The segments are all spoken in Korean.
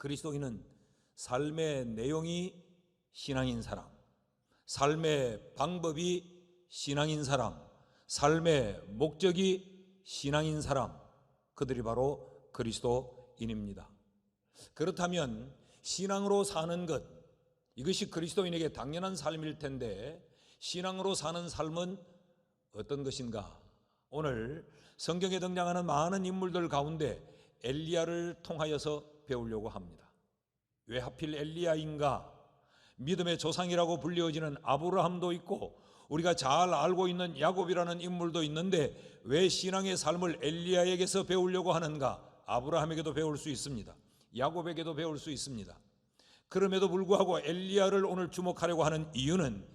그리스도인은 삶의 내용이 신앙인 사람, 삶의 방법이 신앙인 사람, 삶의 목적이 신앙인 사람, 그들이 바로 그리스도인입니다. 그렇다면 신앙으로 사는 것, 이것이 그리스도인에게 당연한 삶일 텐데 신앙으로 사는 삶은 어떤 것인가? 오늘 성경에 등장하는 많은 인물들 가운데 엘리야를 통하여서 배우려고 합니다. 왜 하필 엘리야인가? 믿음의 조상이라고 불리어지는 아브라함도 있고 우리가 잘 알고 있는 야곱이라는 인물도 있는데 왜 신앙의 삶을 엘리야에게서 배우려고 하는가? 아브라함에게도 배울 수 있습니다. 야곱에게도 배울 수 있습니다. 그럼에도 불구하고 엘리야를 오늘 주목하려고 하는 이유는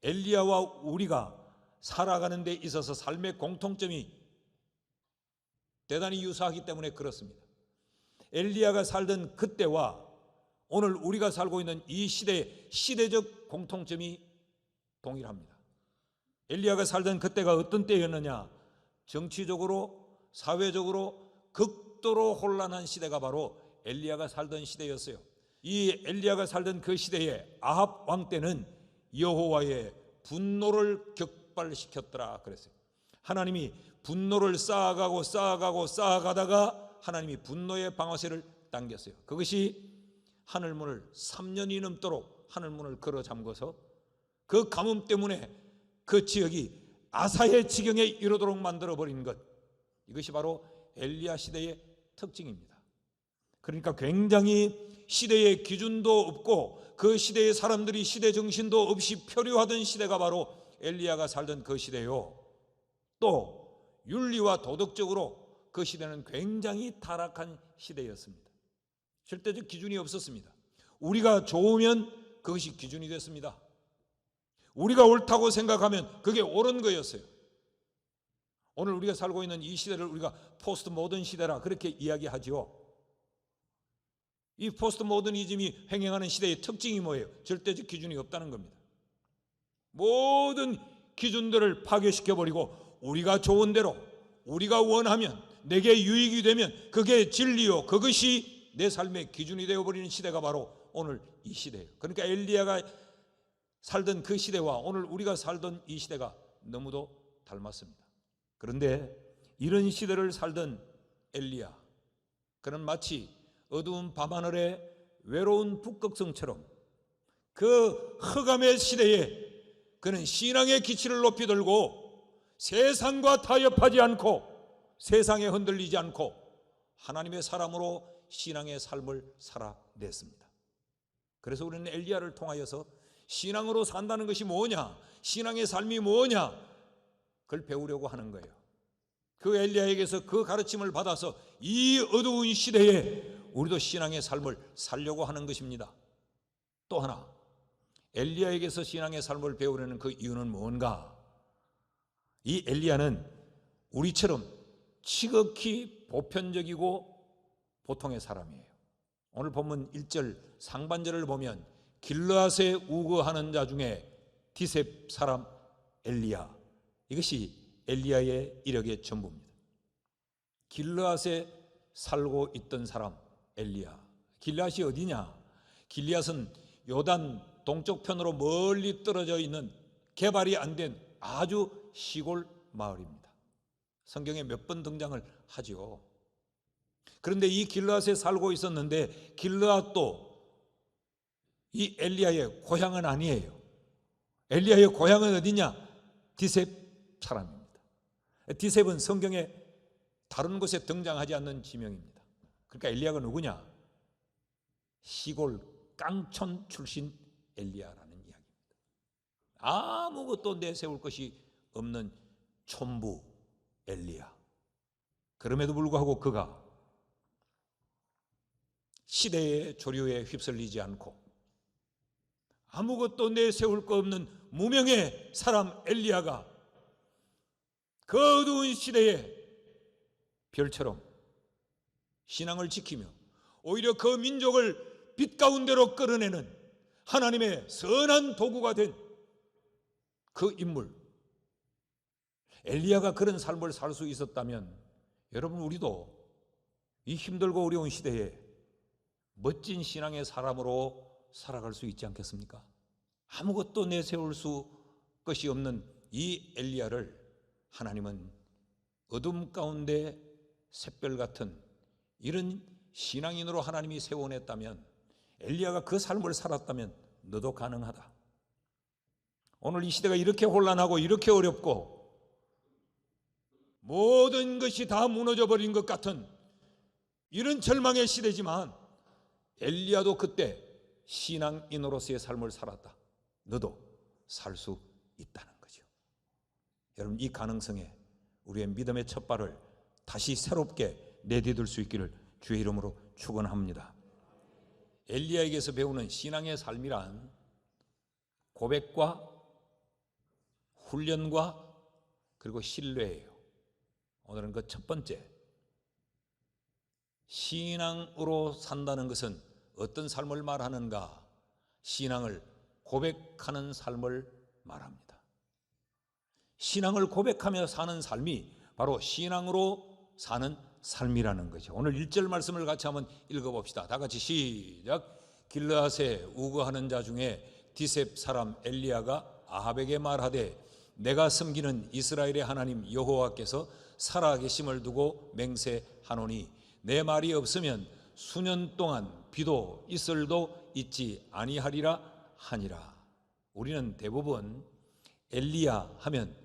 엘리야와 우리가 살아가는 데 있어서 삶의 공통점이 대단히 유사하기 때문에 그렇습니다. 엘리야가 살던 그때와 오늘 우리가 살고 있는 이 시대의 시대적 공통점이 동일합니다. 엘리야가 살던 그때가 어떤 때였느냐? 정치적으로 사회적으로 극도로 혼란한 시대가 바로 엘리야가 살던 시대였어요. 이 엘리야가 살던 그 시대에 아합 왕 때는 여호와의 분노를 격발시켰더라 그랬어요. 하나님이 분노를 쌓아가다가 하나님이 분노의 방아쇠를 당겼어요. 그것이 하늘문을 3년이 넘도록 하늘문을 걸어 잠궈서 그 가뭄 때문에 그 지역이 아사의 지경에 이르도록 만들어버린 것, 이것이 바로 엘리야 시대의 특징입니다. 그러니까 굉장히 시대의 기준도 없고 그 시대의 사람들이 시대 정신도 없이 표류하던 시대가 바로 엘리야가 살던 그 시대요. 또 윤리와 도덕적으로 그 시대는 굉장히 타락한 시대였습니다. 절대적 기준이 없었습니다. 우리가 좋으면 그것이 기준이 됐습니다. 우리가 옳다고 생각하면 그게 옳은 거였어요. 오늘 우리가 살고 있는 이 시대를 우리가 포스트 모던 시대라 그렇게 이야기하죠. 이 포스트 모더니즘이 횡행하는 시대의 특징이 뭐예요? 절대적 기준이 없다는 겁니다. 모든 기준들을 파괴시켜버리고 우리가 좋은 대로 우리가 원하면 내게 유익이 되면 그게 진리요, 그것이 내 삶의 기준이 되어버리는 시대가 바로 오늘 이 시대예요. 그러니까 엘리야가 살던 그 시대와 오늘 우리가 살던 이 시대가 너무도 닮았습니다. 그런데 이런 시대를 살던 엘리야, 그는 마치 어두운 밤하늘의 외로운 북극성처럼 그 흑암의 시대에 그는 신앙의 기치를 높이 들고 세상과 타협하지 않고 세상에 흔들리지 않고 하나님의 사람으로 신앙의 삶을 살아냈습니다. 그래서 우리는 엘리야를 통하여서 신앙으로 산다는 것이 뭐냐, 신앙의 삶이 뭐냐, 그걸 배우려고 하는 거예요. 그 엘리야에게서 그 가르침을 받아서 이 어두운 시대에 우리도 신앙의 삶을 살려고 하는 것입니다. 또 하나, 엘리야에게서 신앙의 삶을 배우려는 그 이유는 뭔가? 이 엘리야는 우리처럼 지극히 보편적이고 보통의 사람이에요. 오늘 본문 1절 상반절을 보면 길르앗에 우거하는 자 중에 디셉 사람 엘리야, 이것이 엘리야의 이력의 전부입니다. 길르앗에 살고 있던 사람 엘리야. 길르앗이 어디냐? 길르앗은 요단 동쪽 편으로 멀리 떨어져 있는 개발이 안 된 아주 시골 마을입니다. 성경에 몇 번 등장을 하죠. 그런데 이 길르앗에 살고 있었는데 길르앗도 이 엘리야의 고향은 아니에요. 엘리야의 고향은 어디냐? 디셉 사람입니다. 디셉은 성경에 다른 곳에 등장하지 않는 지명입니다. 그러니까 엘리야가 누구냐? 시골 깡촌 출신 엘리야라는 이야기입니다. 아무것도 내세울 것이 없는 촌부 엘리야. 그럼에도 불구하고 그가 시대의 조류에 휩쓸리지 않고 아무것도 내세울 거 없는 무명의 사람 엘리야가 그 어두운 시대에 별처럼 신앙을 지키며 오히려 그 민족을 빛 가운데로 끌어내는 하나님의 선한 도구가 된 그 인물, 엘리야가 그런 삶을 살 수 있었다면 여러분, 우리도 이 힘들고 어려운 시대에 멋진 신앙의 사람으로 살아갈 수 있지 않겠습니까? 아무것도 내세울 것이 없는 이 엘리야를 하나님은 어둠 가운데 샛별 같은 이런 신앙인으로 하나님이 세워냈다면, 엘리야가 그 삶을 살았다면 너도 가능하다. 오늘 이 시대가 이렇게 혼란하고 이렇게 어렵고 모든 것이 다 무너져 버린 것 같은 이런 절망의 시대지만 엘리야도 그때 신앙인으로서의 삶을 살았다. 너도 살 수 있다는 거죠. 여러분, 이 가능성에 우리의 믿음의 첫발을 다시 새롭게 내디딜 수 있기를 주의 이름으로 축원합니다. 엘리야에게서 배우는 신앙의 삶이란 고백과 훈련과 그리고 신뢰예요. 오늘은 그 첫 번째, 신앙으로 산다는 것은 어떤 삶을 말하는가? 신앙을 고백하는 삶을 말합니다. 신앙을 고백하며 사는 삶이 바로 신앙으로 사는 삶이라는 거죠. 오늘 1절 말씀을 같이 한번 읽어봅시다. 다 같이 시작. 길르앗에 우거하는 자 중에 디셉 사람 엘리야가 아합에게 말하되 내가 섬기는 이스라엘의 하나님 여호와께서 살아계심을 두고 맹세하노니 내 말이 없으면 수년 동안 비도 이슬도 있지 아니하리라 하니라. 우리는 대부분 엘리야 하면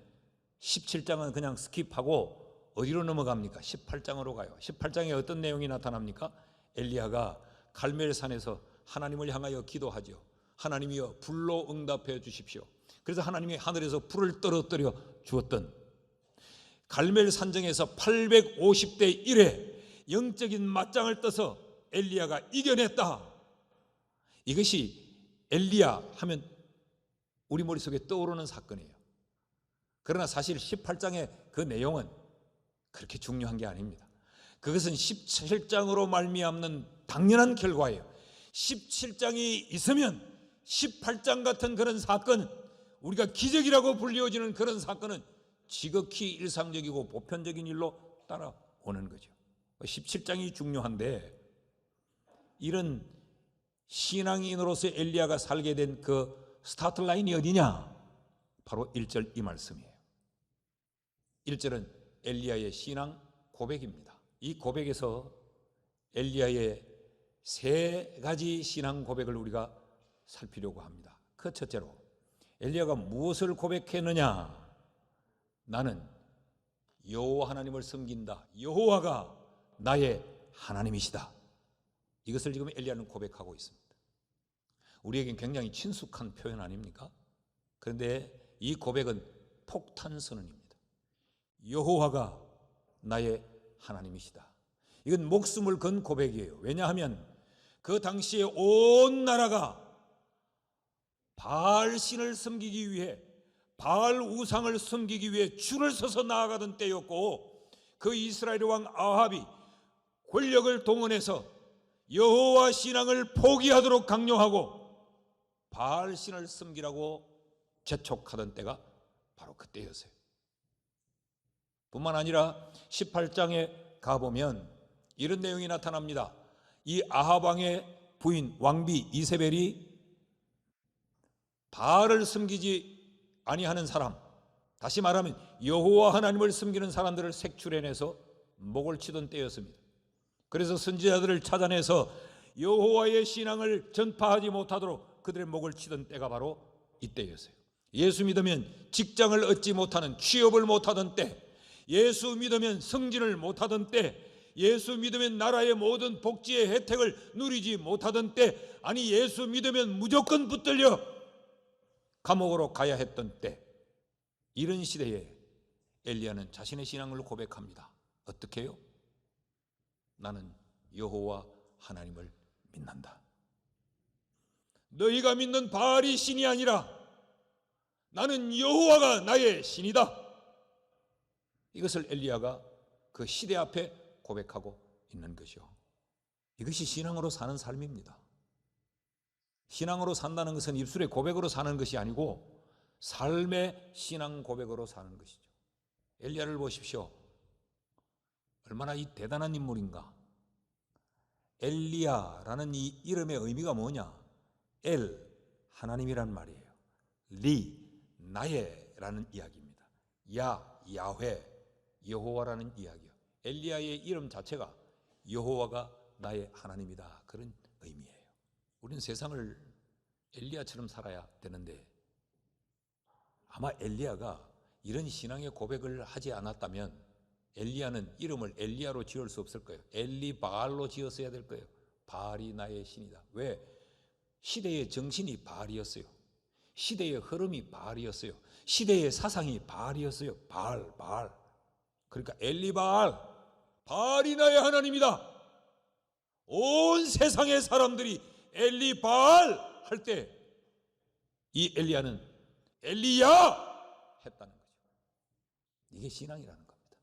17장은 그냥 스킵하고 어디로 넘어갑니까? 18장으로 가요. 18장에 어떤 내용이 나타납니까? 엘리야가 갈멜산에서 하나님을 향하여 기도하죠. 하나님이여 불로 응답해 주십시오. 그래서 하나님이 하늘에서 불을 떨어뜨려 주었던 갈멜 산정에서 850대 1의 영적인 맞짱을 떠서 엘리야가 이겨냈다. 이것이 엘리야 하면 우리 머릿속에 떠오르는 사건이에요. 그러나 사실 18장의 그 내용은 그렇게 중요한 게 아닙니다. 그것은 17장으로 말미암는 당연한 결과예요. 17장이 있으면 18장 같은 그런 사건, 우리가 기적이라고 불리워지는 그런 사건은 지극히 일상적이고 보편적인 일로 따라오는 거죠. 17장이 중요한데, 이런 신앙인으로서 엘리야가 살게 된 그 스타트 라인이 어디냐? 바로 1절 이 말씀이에요. 1절은 엘리야의 신앙 고백입니다. 이 고백에서 엘리야의 세 가지 신앙 고백을 우리가 살피려고 합니다. 그 첫째로 엘리야가 무엇을 고백했느냐? 나는 여호와 하나님을 섬긴다. 여호와가 나의 하나님이시다. 이것을 지금 엘리야는 고백하고 있습니다. 우리에겐 굉장히 친숙한 표현 아닙니까? 그런데 이 고백은 폭탄 선언입니다. 여호와가 나의 하나님이시다. 이건 목숨을 건 고백이에요. 왜냐하면 그 당시에 온 나라가 바알 신을 섬기기 위해, 바알 우상을 섬기기 위해 줄을 서서 나아가던 때였고, 그 이스라엘 왕 아합이 권력을 동원해서 여호와 신앙을 포기하도록 강요하고 바알 신을 섬기라고 재촉하던 때가 바로 그때였어요. 뿐만 아니라 18장에 가보면 이런 내용이 나타납니다. 이 아합 왕의 부인 왕비 이세벨이 바알을 섬기지 아니하는 사람, 다시 말하면 여호와 하나님을 섬기는 사람들을 색출해내서 목을 치던 때였습니다. 그래서 선지자들을 찾아내서 여호와의 신앙을 전파하지 못하도록 그들의 목을 치던 때가 바로 이때였어요. 예수 믿으면 직장을 얻지 못하는, 취업을 못하던 때, 예수 믿으면 승진을 못하던 때, 예수 믿으면 나라의 모든 복지의 혜택을 누리지 못하던 때, 아니 예수 믿으면 무조건 붙들려 감옥으로 가야 했던 때, 이런 시대에 엘리야는 자신의 신앙을 고백합니다. 어떻게 해요? 나는 여호와 하나님을 믿는다. 너희가 믿는 바알이 신이 아니라 나는 여호와가 나의 신이다. 이것을 엘리야가 그 시대 앞에 고백하고 있는 것이요. 이것이 신앙으로 사는 삶입니다. 신앙으로 산다는 것은 입술의 고백으로 사는 것이 아니고 삶의 신앙 고백으로 사는 것이죠. 엘리야를 보십시오. 얼마나 이 대단한 인물인가. 엘리야라는 이 이름의 의미가 뭐냐? 엘, 하나님이란 말이에요. 리, 나의라는 이야기입니다. 야, 야훼, 여호와라는 이야기요. 엘리야의 이름 자체가 여호와가 나의 하나님이다, 그런 의미예요. 우리는 세상을 엘리야처럼 살아야 되는데, 아마 엘리야가 이런 신앙의 고백을 하지 않았다면 엘리야는 이름을 엘리야로 지을 수 없을 거예요. 엘리바알로 지었어야 될 거예요. 바알이 나의 신이다. 왜? 시대의 정신이 바알이었어요. 시대의 흐름이 바알이었어요. 시대의 사상이 바알이었어요. 바알. 그러니까 엘리바알, 바알이 나의 하나님이다. 온 세상의 사람들이 엘리바알 할 때 이 엘리야는 엘리야 했다는 거죠. 이게 신앙이라는 겁니다.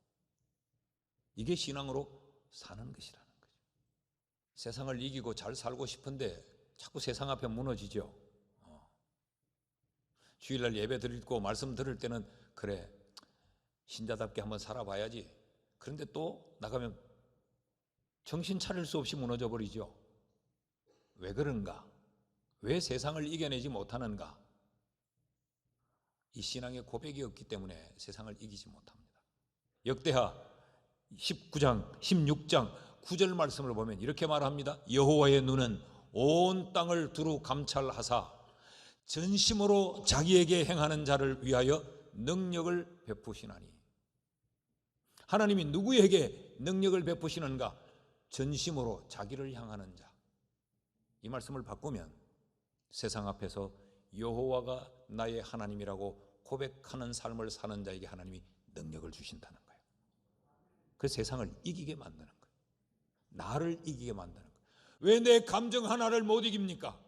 이게 신앙으로 사는 것이라는 거죠. 세상을 이기고 잘 살고 싶은데 자꾸 세상 앞에 무너지죠. 주일날 예배 드리고 말씀 들을 때는 그래, 신자답게 한번 살아봐야지. 그런데 또 나가면 정신 차릴 수 없이 무너져 버리죠. 왜 그런가? 왜 세상을 이겨내지 못하는가? 이 신앙의 고백이 없기 때문에 세상을 이기지 못합니다. 역대하 19장 16장 9절 말씀을 보면 이렇게 말합니다. 여호와의 눈은 온 땅을 두루 감찰하사 전심으로 자기에게 행하는 자를 위하여 능력을 베푸시나니. 하나님이 누구에게 능력을 베푸시는가? 전심으로 자기를 향하는 자. 이 말씀을 바꾸면 세상 앞에서 여호와가 나의 하나님이라고 고백하는 삶을 사는 자에게 하나님이 능력을 주신다는 거예요. 그 세상을 이기게 만드는 거예요. 나를 이기게 만드는 거예요. 왜 내 감정 하나를 못 이깁니까?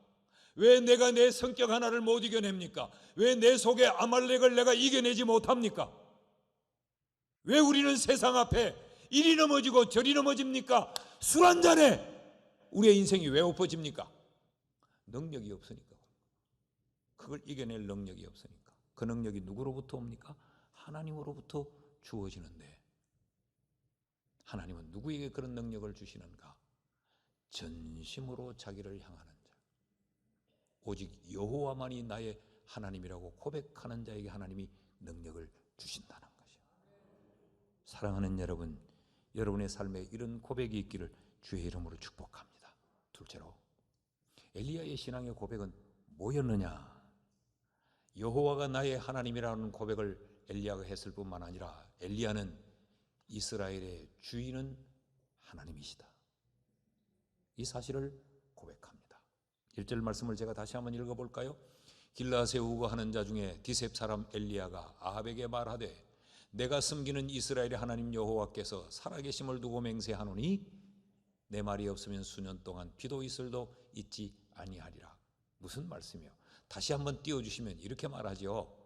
왜 내가 내 성격 하나를 못 이겨냅니까? 왜 내 속에 아말렉을 내가 이겨내지 못합니까? 왜 우리는 세상 앞에 이리 넘어지고 저리 넘어집니까? 술 한 잔에 우리의 인생이 왜 엎어집니까? 능력이 없으니까. 그걸 이겨낼 능력이 없으니까. 그 능력이 누구로부터 옵니까? 하나님으로부터 주어지는데, 하나님은 누구에게 그런 능력을 주시는가? 전심으로 자기를 향하는 자, 오직 여호와만이 나의 하나님이라고 고백하는 자에게 하나님이 능력을 주신다는 것이죠. 사랑하는 여러분, 여러분의 삶에 이런 고백이 있기를 주의 이름으로 축복합니다. 둘째로, 엘리야의 신앙의 고백은 뭐였느냐? 여호와가 나의 하나님이라는 고백을 엘리야가 했을 뿐만 아니라 엘리야는 이스라엘의 주인은 하나님이시다, 이 사실을 고백합니다. 1절 말씀을 제가 다시 한번 읽어볼까요? 길라앗에 우거하는 자 중에 디셉 사람 엘리야가 아합에게 말하되 내가 섬기는 이스라엘의 하나님 여호와께서 살아계심을 두고 맹세하노니 내 말이 없으면 수년 동안 비도 이슬도 있지 아니하리라. 무슨 말씀이요? 다시 한번 띄워주시면 이렇게 말하죠.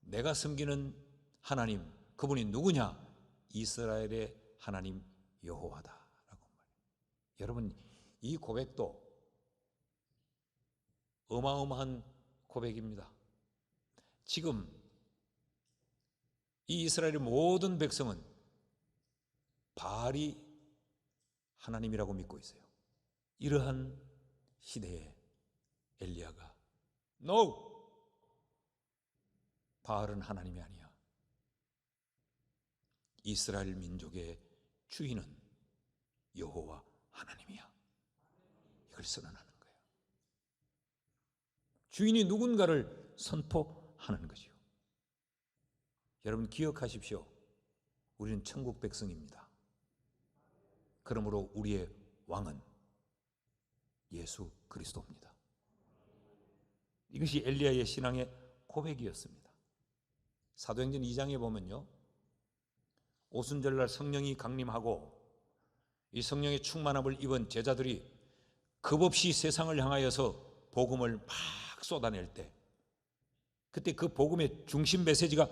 내가 섬기는 하나님, 그분이 누구냐? 이스라엘의 하나님 여호와다라고 말해요. 여러분, 이 고백도 어마어마한 고백입니다. 지금 이 이스라엘의 모든 백성은 바알이 하나님이라고 믿고 있어요. 이러한 시대에 엘리야가 No! 바알은 하나님이 아니야. 이스라엘 민족의 주인은 여호와 하나님이야. 이걸 선언하는 거예요. 주인이 누군가를 선포하는 거죠. 여러분 기억하십시오. 우리는 천국 백성입니다. 그러므로 우리의 왕은 예수 그리스도입니다. 이것이 엘리야의 신앙의 고백이었습니다. 사도행전 2장에 보면요, 오순절날 성령이 강림하고 이 성령의 충만함을 입은 제자들이 겁없이 세상을 향하여서 복음을 막 쏟아낼 때, 그때 그 복음의 중심 메시지가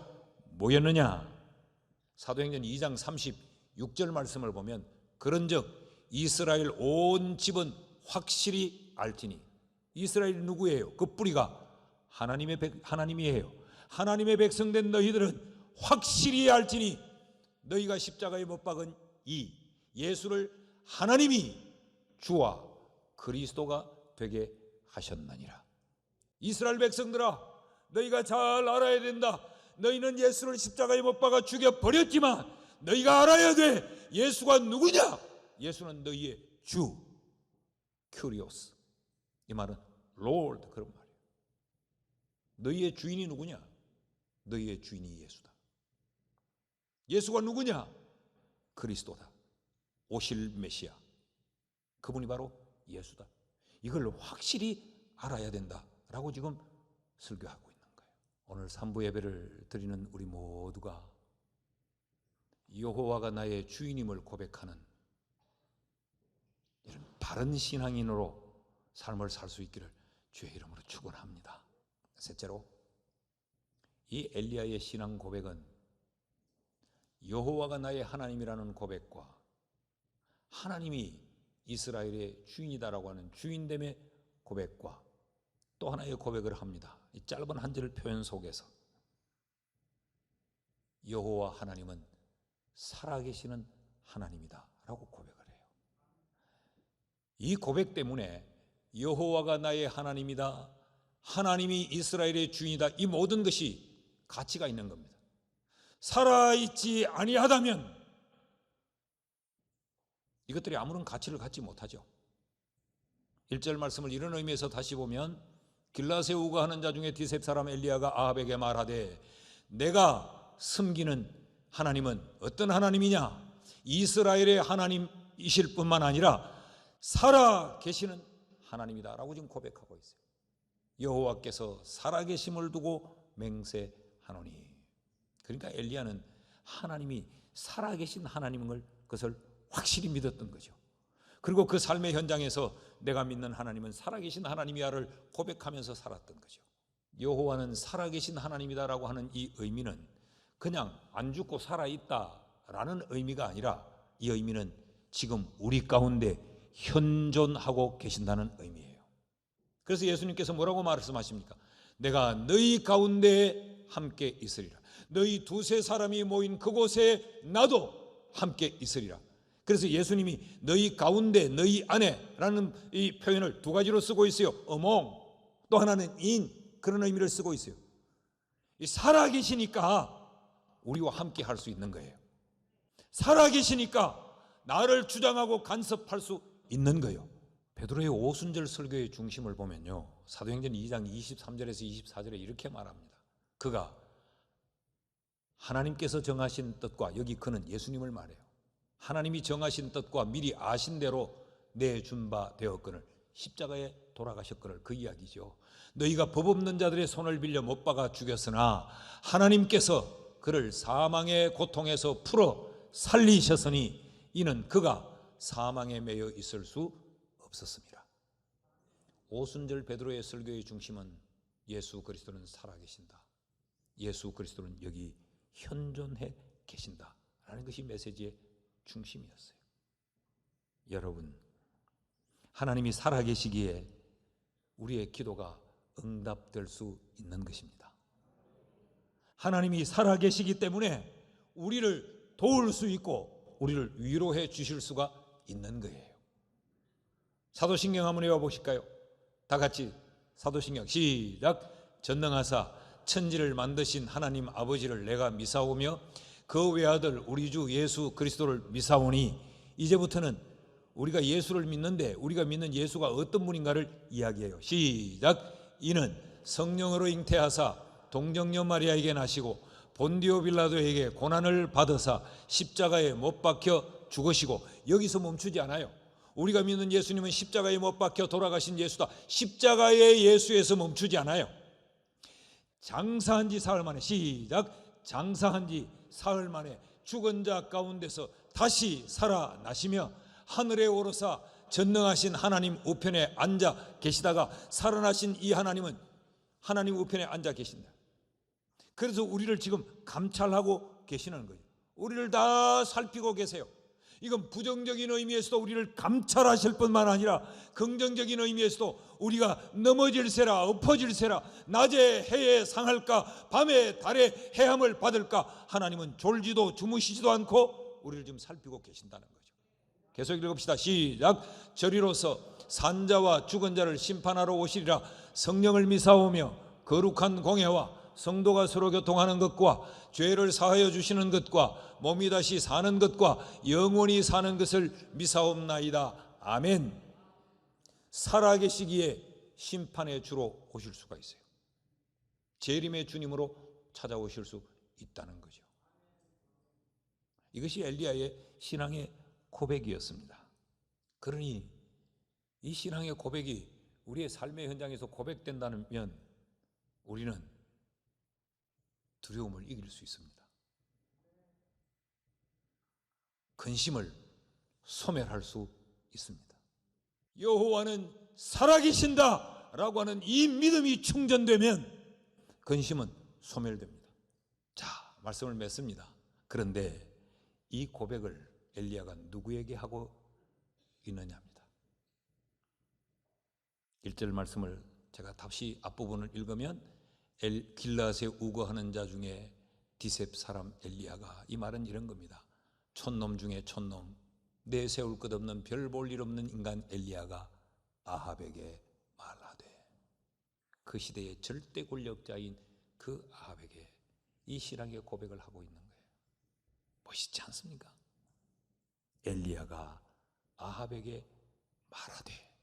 뭐였느냐? 사도행전 2장 36절 말씀을 보면 그런즉 이스라엘 온 집은 확실히 알지니. 이스라엘이 누구예요? 그 뿌리가 하나님이에요. 하나님의 백성된 너희들은 확실히 알지니 너희가 십자가에 못 박은 이 예수를 하나님이 주와 그리스도가 되게 하셨느니라. 이스라엘 백성들아, 너희가 잘 알아야 된다. 너희는 예수를 십자가에 못 박아 죽여버렸지만 너희가 알아야 돼. 예수가 누구냐? 예수는 너희의 주, 큐리오스. 이 말은 롤드, 그런 말이에요. 너희의 주인이 누구냐? 너희의 주인이 예수다. 예수가 누구냐? 그리스도다. 오실 메시아, 그분이 바로 예수다. 이걸 확실히 알아야 된다라고 지금 설교하고 있는 거예요. 오늘 3부 예배를 드리는 우리 모두가 여호와가 나의 주인임을 고백하는 이런 바른 신앙인으로 삶을 살 수 있기를 주의 이름으로 축원합니다. 셋째로, 이 엘리야의 신앙 고백은 여호와가 나의 하나님이라는 고백과 하나님이 이스라엘의 주인이다라고 하는 주인됨의 고백과 또 하나의 고백을 합니다. 이 짧은 한 절 표현 속에서 여호와 하나님은 살아계시는 하나님이다 라고 고백을 해요. 이 고백 때문에 여호와가 나의 하나님이다, 하나님이 이스라엘의 주인이다, 이 모든 것이 가치가 있는 겁니다. 살아있지 아니하다면 이것들이 아무런 가치를 갖지 못하죠. 1절 말씀을 이런 의미에서 다시 보면, 길라세 우거하는 자 중에 디셉 사람 엘리야가 아합에게 말하되 내가 섬기는 하나님은 어떤 하나님이냐? 이스라엘의 하나님이실 뿐만 아니라 살아계시는 하나님이다 라고 지금 고백하고 있어요. 여호와께서 살아계심을 두고 맹세하노니. 그러니까 엘리야는 하나님이 살아계신 하나님을 그것을 확실히 믿었던 거죠. 그리고 그 삶의 현장에서 내가 믿는 하나님은 살아계신 하나님이야를 고백하면서 살았던 거죠. 여호와는 살아계신 하나님이다라고 하는 이 의미는 그냥 안 죽고 살아있다라는 의미가 아니라, 이 의미는 지금 우리 가운데 현존하고 계신다는 의미예요. 그래서 예수님께서 뭐라고 말씀하십니까? 내가 너희 가운데 함께 있으리라. 너희 두세 사람이 모인 그곳에 나도 함께 있으리라. 그래서 예수님이 너희 가운데, 너희 안에라는 이 표현을 두 가지로 쓰고 있어요. 어몽, 또 하나는 인, 그런 의미를 쓰고 있어요. 이 살아계시니까 우리와 함께 할 수 있는 거예요. 살아계시니까 나를 주장하고 간섭할 수 있는 거예요. 베드로의 오순절 설교의 중심을 보면요, 사도행전 2장 23절에서 24절에 이렇게 말합니다. 그가 하나님께서 정하신 뜻과, 여기 그는 예수님을 말해요. 하나님이 정하신 뜻과 미리 아신 대로 내준 바 되었거늘 십자가에 돌아가셨거늘, 그 이야기죠. 너희가 법 없는 자들의 손을 빌려 못 박아 죽였으나 하나님께서 그를 사망의 고통에서 풀어 살리셨으니 이는 그가 사망에 매여 있을 수 없었습니다. 오순절 베드로의 설교의 중심은 예수 그리스도는 살아계신다, 예수 그리스도는 여기 현존해 계신다라는 것이 메시지의 중심이었어요. 여러분, 하나님이 살아계시기에 우리의 기도가 응답될 수 있는 것입니다. 하나님이 살아계시기 때문에 우리를 도울 수 있고 우리를 위로해 주실 수가 있는 거예요. 사도신경 한번 외워보실까요? 다 같이 사도신경 시작. 전능하사 천지를 만드신 하나님 아버지를 내가 미사오며 그 외아들 우리 주 예수 그리스도를 미사오니. 이제부터는 우리가 예수를 믿는데 우리가 믿는 예수가 어떤 분인가를 이야기해요. 시작. 이는 성령으로 잉태하사 동정녀 마리아에게 나시고 본디오 빌라도에게 고난을 받으사 십자가에 못 박혀 죽으시고. 여기서 멈추지 않아요. 우리가 믿는 예수님은 십자가에 못 박혀 돌아가신 예수다. 십자가의 예수에서 멈추지 않아요. 장사한 지 사흘 만에, 시작. 장사한 지 사흘 만에 죽은 자 가운데서 다시 살아나시며 하늘에 오르사 전능하신 하나님 우편에 앉아 계시다가 살아나신 이 하나님은 하나님 우편에 앉아 계신다. 그래서 우리를 지금 감찰하고 계시는 거예요. 우리를 다 살피고 계세요. 이건 부정적인 의미에서도 우리를 감찰하실 뿐만 아니라 긍정적인 의미에서도 우리가 넘어질세라 엎어질세라 낮에 해에 상할까 밤에 달에 해함을 받을까 하나님은 졸지도 주무시지도 않고 우리를 지금 살피고 계신다는 거죠. 계속 읽읍시다. 시작. 저리로서 산자와 죽은 자를 심판하러 오시리라. 성령을 미사오며 거룩한 공회와 성도가 서로 교통하는 것과 죄를 사하여 주시는 것과 몸이 다시 사는 것과 영원히 사는 것을 미사옵나이다. 아멘. 살아계시기에 심판의 주로 오실 수가 있어요. 재림의 주님으로 찾아오실 수 있다는 거죠. 이것이 엘리야의 신앙의 고백이었습니다. 그러니 이 신앙의 고백이 우리의 삶의 현장에서 고백된다면 우리는 두려움을 이길 수 있습니다. 근심을 소멸할 수 있습니다. 여호와는 살아계신다 라고 하는 이 믿음이 충전되면 근심은 소멸됩니다. 자, 말씀을 맺습니다. 그런데 이 고백을 엘리야가 누구에게 하고 있느냐 합니다. 1절 말씀을 제가 다시 앞부분을 읽으면 길라앗에 우거하는 자 중에 디셉 사람 엘리야가, 이 말은 이런 겁니다. 촌놈 중에 촌놈, 내세울 것 없는 별 볼 일 없는 인간 엘리야가 아합에게 말하되, 그 시대의 절대 권력자인 그 아합에게 이 신앙의 고백을 하고 있는 거예요. 멋있지 않습니까? 엘리야가 아합에게 말하되.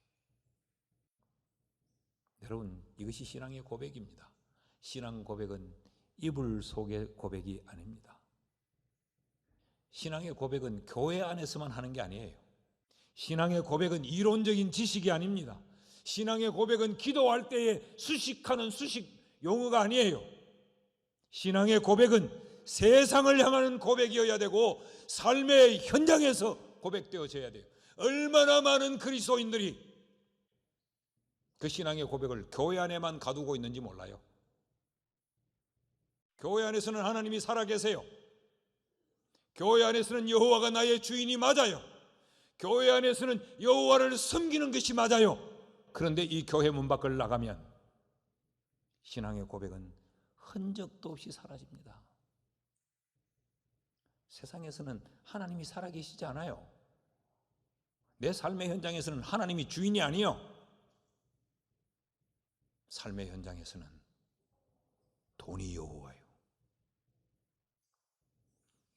여러분, 이것이 신앙의 고백입니다. 신앙 고백은 이불 속의 고백이 아닙니다. 신앙의 고백은 교회 안에서만 하는 게 아니에요. 신앙의 고백은 이론적인 지식이 아닙니다. 신앙의 고백은 기도할 때에 수식하는 수식 용어가 아니에요. 신앙의 고백은 세상을 향하는 고백이어야 되고 삶의 현장에서 고백되어져야 돼요. 얼마나 많은 그리스도인들이 그 신앙의 고백을 교회 안에만 가두고 있는지 몰라요. 교회 안에서는 하나님이 살아계세요. 교회 안에서는 여호와가 나의 주인이 맞아요. 교회 안에서는 여호와를 섬기는 것이 맞아요. 그런데 이 교회 문 밖을 나가면 신앙의 고백은 흔적도 없이 사라집니다. 세상에서는 하나님이 살아계시지 않아요. 내 삶의 현장에서는 하나님이 주인이 아니요. 삶의 현장에서는 돈이 여호와예요.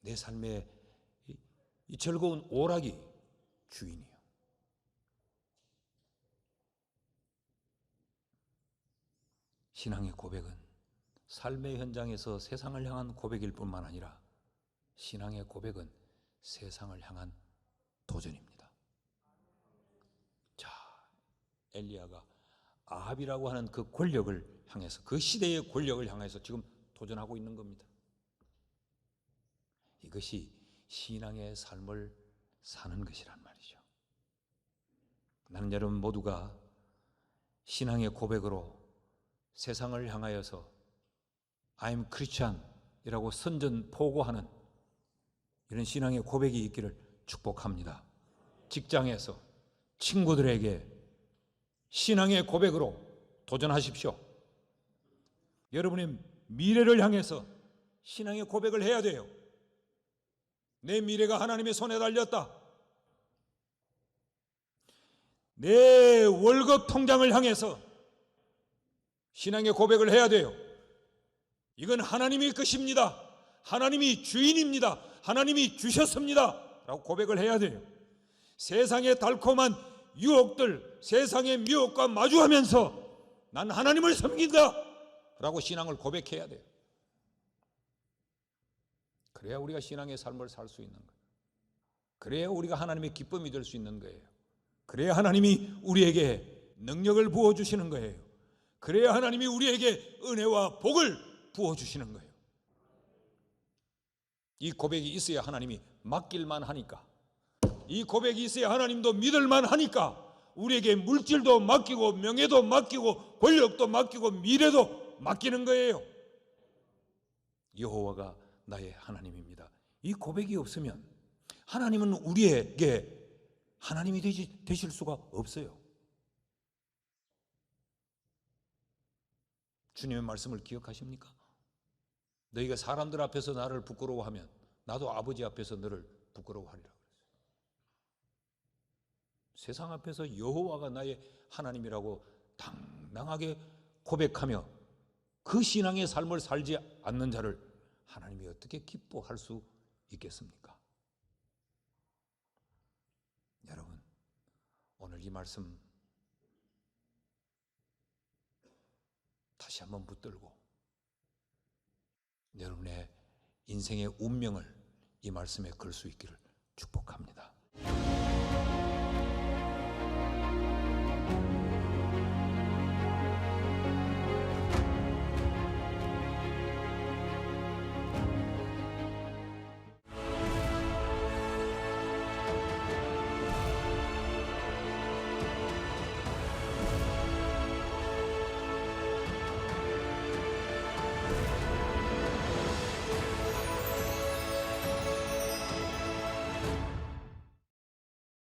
내 삶의 이 즐거운 오락이 주인이요. 신앙의 고백은 삶의 현장에서 세상을 향한 고백일 뿐만 아니라 신앙의 고백은 세상을 향한 도전입니다. 자, 엘리야가 아합이라고 하는 그 권력을 향해서, 그 시대의 권력을 향해서 지금 도전하고 있는 겁니다. 이것이 신앙의 삶을 사는 것이란 말이죠. 나는 여러분 모두가 신앙의 고백으로 세상을 향하여서 I'm Christian 이라고 선전포고하는 이런 신앙의 고백이 있기를 축복합니다. 직장에서 친구들에게 신앙의 고백으로 도전하십시오. 여러분의 미래를 향해서 신앙의 고백을 해야 돼요. 내 미래가 하나님의 손에 달렸다. 내 월급 통장을 향해서 신앙의 고백을 해야 돼요. 이건 하나님의 것입니다. 하나님이 주인입니다. 하나님이 주셨습니다. 라고 고백을 해야 돼요. 세상의 달콤한 유혹들, 세상의 미혹과 마주하면서 난 하나님을 섬긴다 라고 신앙을 고백해야 돼요. 그래야 우리가 신앙의 삶을 살 수 있는 거예요. 그래야 우리가 하나님의 기쁨이 될 수 있는 거예요. 그래야 하나님이 우리에게 능력을 부어주시는 거예요. 그래야 하나님이 우리에게 은혜와 복을 부어주시는 거예요. 이 고백이 있어야 하나님이 맡길만 하니까, 이 고백이 있어야 하나님도 믿을만 하니까 우리에게 물질도 맡기고 명예도 맡기고 권력도 맡기고 미래도 맡기는 거예요. 여호와가 나의 하나님입니다. 이 고백이 없으면 하나님은 우리에게 하나님이 되실 수가 없어요. 주님의 말씀을 기억하십니까? 너희가 사람들 앞에서 나를 부끄러워하면 나도 아버지 앞에서 너를 부끄러워하리라 그랬어요. 세상 앞에서 여호와가 나의 하나님이라고 당당하게 고백하며 그 신앙의 삶을 살지 않는 자를 하나님이 어떻게 기뻐할 수 있겠습니까? 여러분, 오늘 이 말씀 다시 한번 붙들고 여러분의 인생의 운명을 이 말씀에 걸 수 있기를 축복합니다.